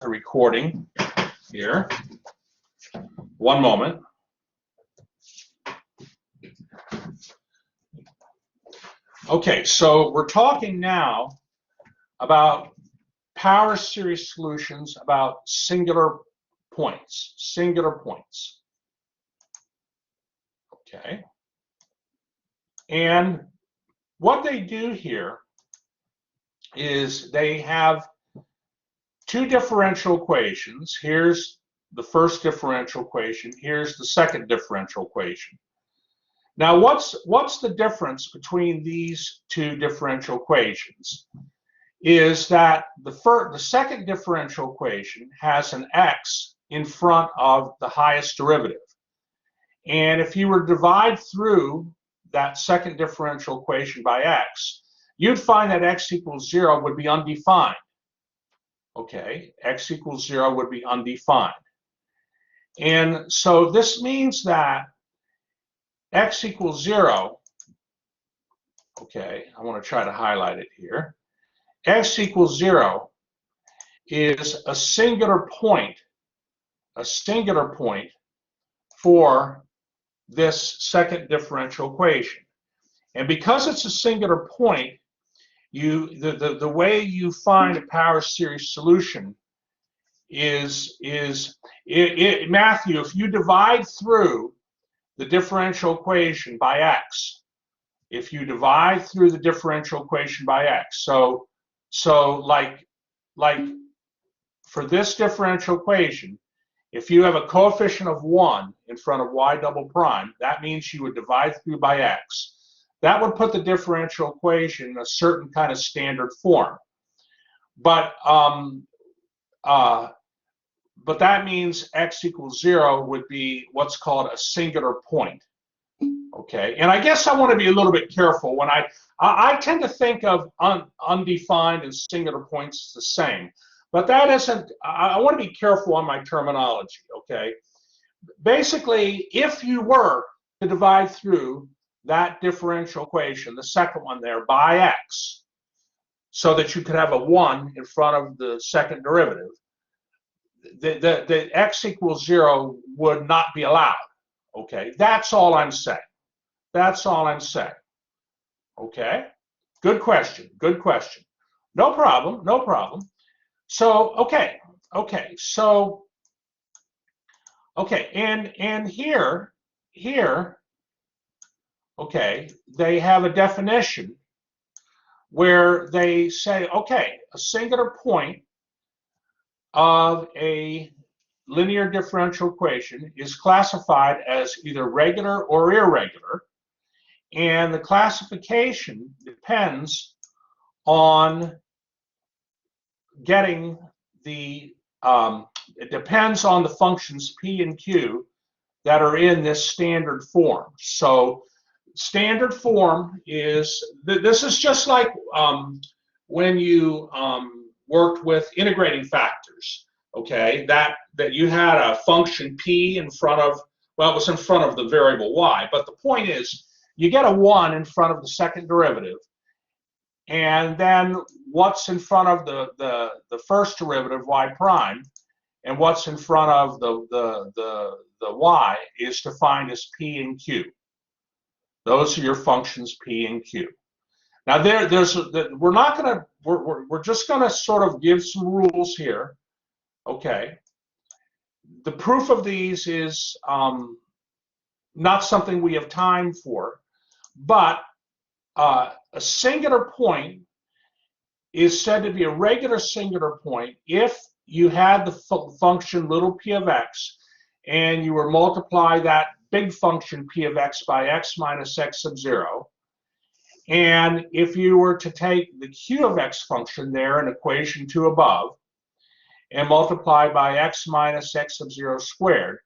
a recording here. One moment. Okay, so we're talking now about power series solutions about singular points. Okay. And what they do here is they have two differential equations. Here's the first differential equation. Here's the second differential equation. Now, what's the difference between these two differential equations? Is that the second differential equation has an x in front of the highest derivative. And if you were to divide through that second differential equation by x, you'd find that x equals 0 would be undefined. Okay, x equals 0 would be undefined. And so this means that x equals 0, okay, I want to try to highlight it here. X equals 0 is a singular point for this second differential equation. And because it's a singular point, the way you find a power series solution is Matthew, if you divide through the differential equation by x, if you divide through the differential equation by x, so like for this differential equation, if you have a coefficient of 1 in front of y double prime, that means you would divide through by x. That would put the differential equation in a certain kind of standard form. But that means x equals 0 would be what's called a singular point. Okay, and I guess I want to be a little bit careful when I tend to think of undefined and singular points the same, but that isn't. I want to be careful on my terminology. Okay, basically, if you were to divide through that differential equation, the second one there, by x, so that you could have a 1 in front of the second derivative, the x equals 0 would not be allowed. Okay, that's all I'm saying. That's all I'm saying. Okay, good question. Good question. No problem. No problem. So okay, and here, okay, they have a definition where they say, okay, a singular point of a linear differential equation is classified as either regular or irregular, and the classification depends on getting the it depends on the functions p and q that are in this standard form. So standard form is, this is just like when you worked with integrating factors. Okay, that you had a function p in front of, well, it was in front of the variable y, but the point is you get a 1 in front of the second derivative, and then what's in front of the first derivative, y prime, and what's in front of the y is defined as p and q. Those are your functions p and q. Now we're just gonna sort of give some rules here. Okay, the proof of these is not something we have time for, but a singular point is said to be a regular singular point if you had the function little p of x and you were multiply that big function p of x by x minus x sub 0, and if you were to take the q of x function there in equation 2 above and multiply by x minus x sub 0 squared,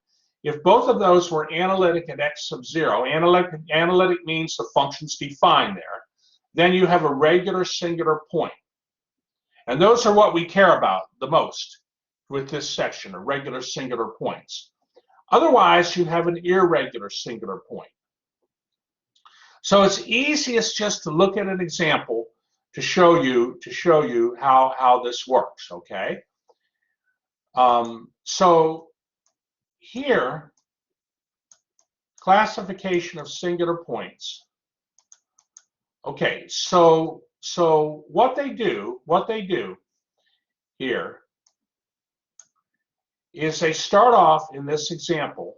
if both of those were analytic at x sub 0, analytic means the function's defined there, then you have a regular singular point. And those are what we care about the most with this section, of regular singular points. Otherwise, you have an irregular singular point. So it's easiest just to look at an example to show you how this works, okay? So here, classification of singular points. Okay, so what they do here is they start off in this example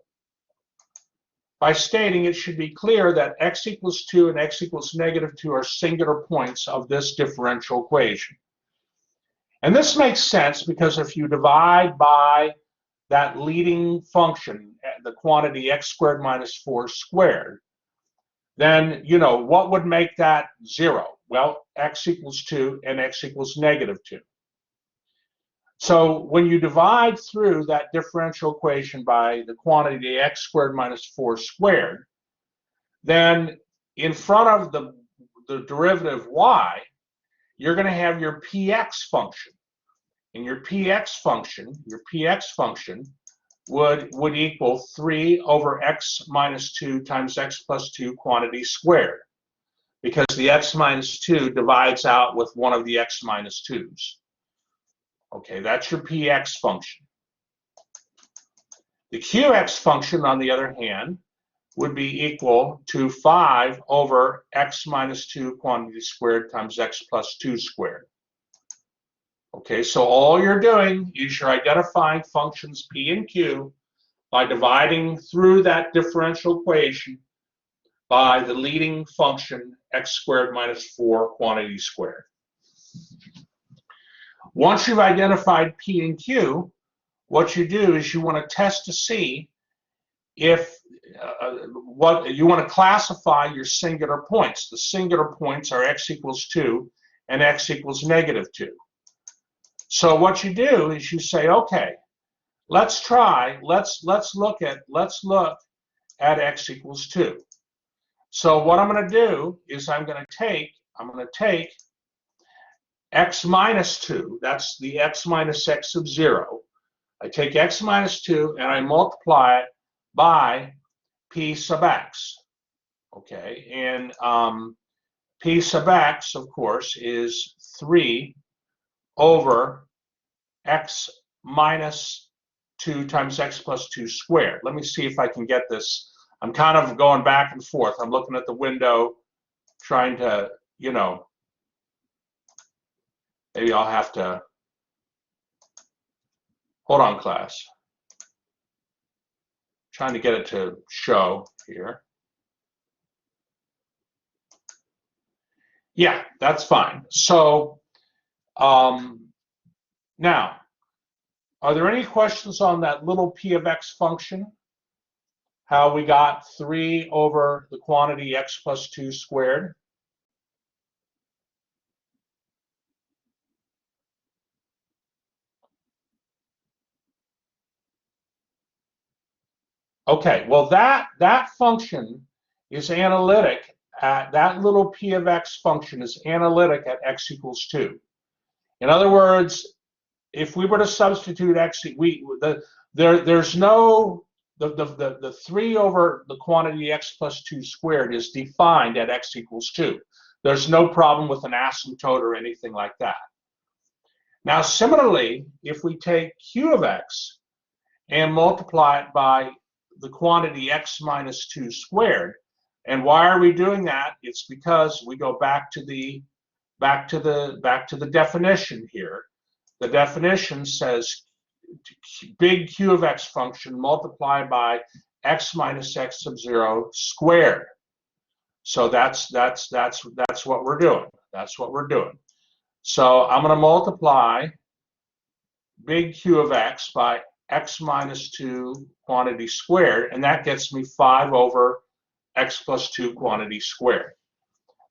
by stating it should be clear that x equals 2 and x equals -2 are singular points of this differential equation. And this makes sense because if you divide by that leading function, the quantity x squared minus 4 squared, then, you know, what would make that 0? Well, x equals 2 and x equals -2. So when you divide through that differential equation by the quantity x squared minus 4 squared, then in front of the derivative y, you're going to have your px function. And your px function would equal 3 over x minus 2 times x plus 2 quantity squared, because the x minus 2 divides out with one of the x minus 2's. Okay, that's your px function. The qx function, on the other hand, would be equal to 5 over x minus 2 quantity squared times x plus 2 squared. Okay, so all you're doing is you're identifying functions p and q by dividing through that differential equation by the leading function x squared minus 4 quantity squared. Once you've identified p and q, what you do is you want to test to see if what you want to classify your singular points. The singular points are x equals 2 and x equals -2. So what you do is you say, okay, let's look at x equals 2. So what I'm going to do is I'm going to take x minus 2, that's the x minus x of 0. I take x minus 2 and I multiply it by p sub x. Okay, and p sub x, of course, is 3 over x minus 2 times x plus 2 squared. Let me see if I can get this. I'm kind of going back and forth. I'm looking at the window, trying to, you know, maybe I'll have to, hold on, class. Trying to get it to show here. Yeah, that's fine. So now, are there any questions on that little p of x function? How we got 3 over the quantity x plus 2 squared? Okay, well that function is analytic at, that little p of x function is analytic at x equals 2. In other words, if we were to substitute x, there's no, the 3 over the quantity x plus 2 squared is defined at x equals 2. There's no problem with an asymptote or anything like that. Now, similarly, if we take q of x and multiply it by the quantity x minus 2 squared, and why are we doing that? It's because we go back to the definition here. The definition says big Q of x function multiplied by x minus x sub 0 squared. So that's what we're doing. That's what we're doing. So I'm going to multiply big Q of x by x minus 2 quantity squared, and that gets me 5 over x plus 2 quantity squared.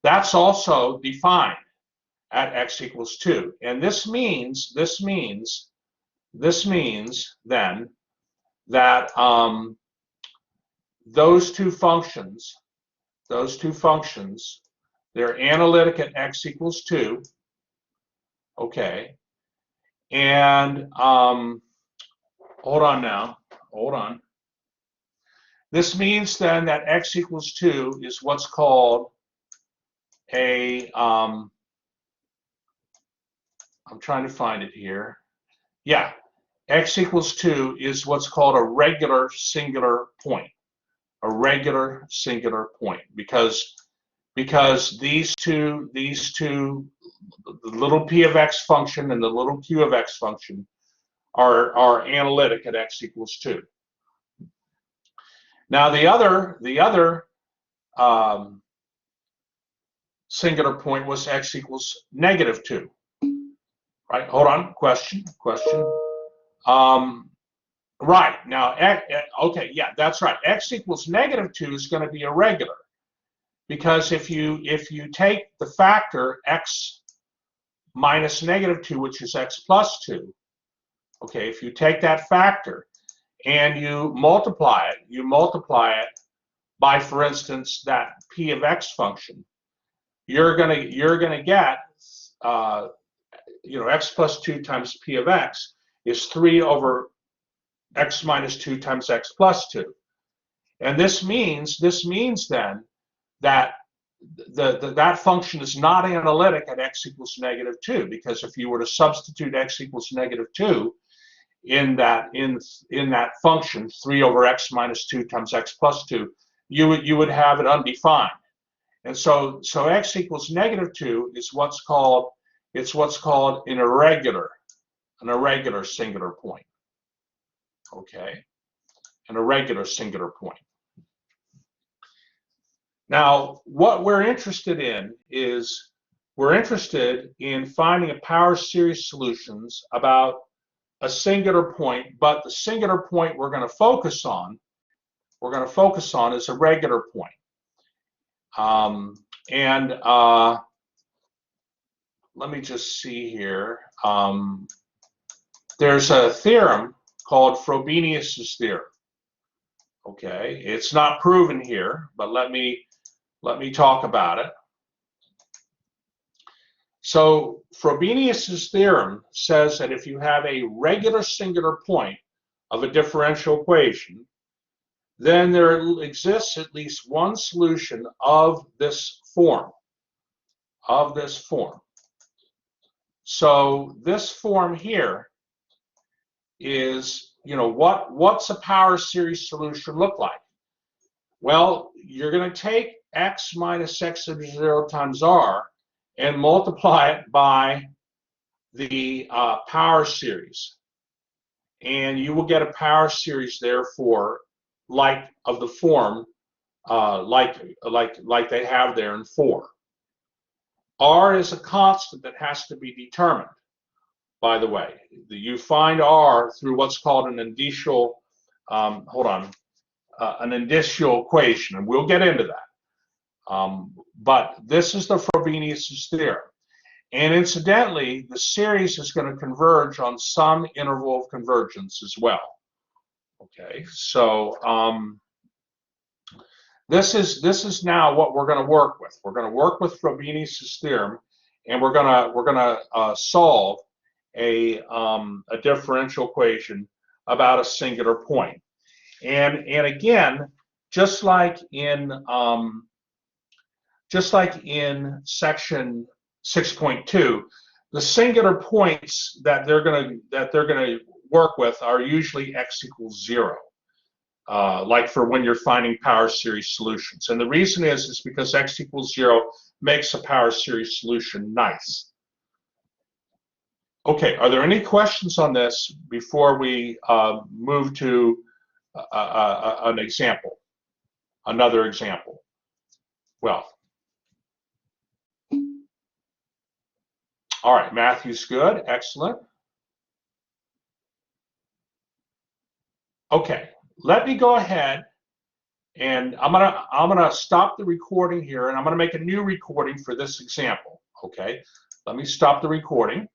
That's also defined at x equals 2. And this means then that those two functions, they're analytic at x equals 2. Okay. And hold on now. Hold on. This means then that x equals 2 is what's called a, I'm trying to find it here. Yeah, x equals 2 is what's called a regular singular point. A regular singular point, because these two, the little p of x function and the little q of x function are analytic at x equals 2. Now the other singular point was x equals negative 2. Right? Hold on. Question. Right. Now, okay, yeah, that's right. X equals negative 2 is going to be irregular, because if you take the factor x minus negative 2, which is x plus 2, okay, if you take that factor and you multiply it by, for instance, that p of x function, you're gonna get x plus 2 times p of x is 3 over x minus 2 times x plus 2. And this means then that that function is not analytic at x equals negative 2, because if you were to substitute x equals negative 2 in that function, 3 over x minus 2 times x plus 2, you would have it undefined. And so x equals negative 2 is what's called an irregular singular point. Okay, an irregular singular point. Now, what we're interested in is finding a power series solutions about a singular point, but the singular point we're going to focus on is a regular point. Let me just see here. There's a theorem called Frobenius's theorem. Okay, it's not proven here, but let me talk about it. So Frobenius's theorem says that if you have a regular singular point of a differential equation, then there exists at least one solution of this form. So this form here is, what's a power series solution look like? Well, you're going to take x minus x sub 0 times r and multiply it by the power series, and you will get a power series, therefore, of the form like they have there in 4. R is a constant that has to be determined, by the way. You find R through what's called an indicial, an indicial equation, and we'll get into that. But this is the Frobenius's theorem. And incidentally, the series is going to converge on some interval of convergence as well. Okay, so this is now what we're going to work with. We're going to work with Frobenius's theorem, and we're gonna solve a differential equation about a singular point. And again, just like in section 6.2, the singular points that they're gonna work with are usually x equals 0, like for when you're finding power series solutions. And the reason is because x equals 0 makes a power series solution nice. Okay, are there any questions on this before we move to an example, another example? Well, all right, Matthew's good, excellent. Okay, let me go ahead and I'm gonna stop the recording here, and I'm gonna make a new recording for this example. Okay, let me stop the recording.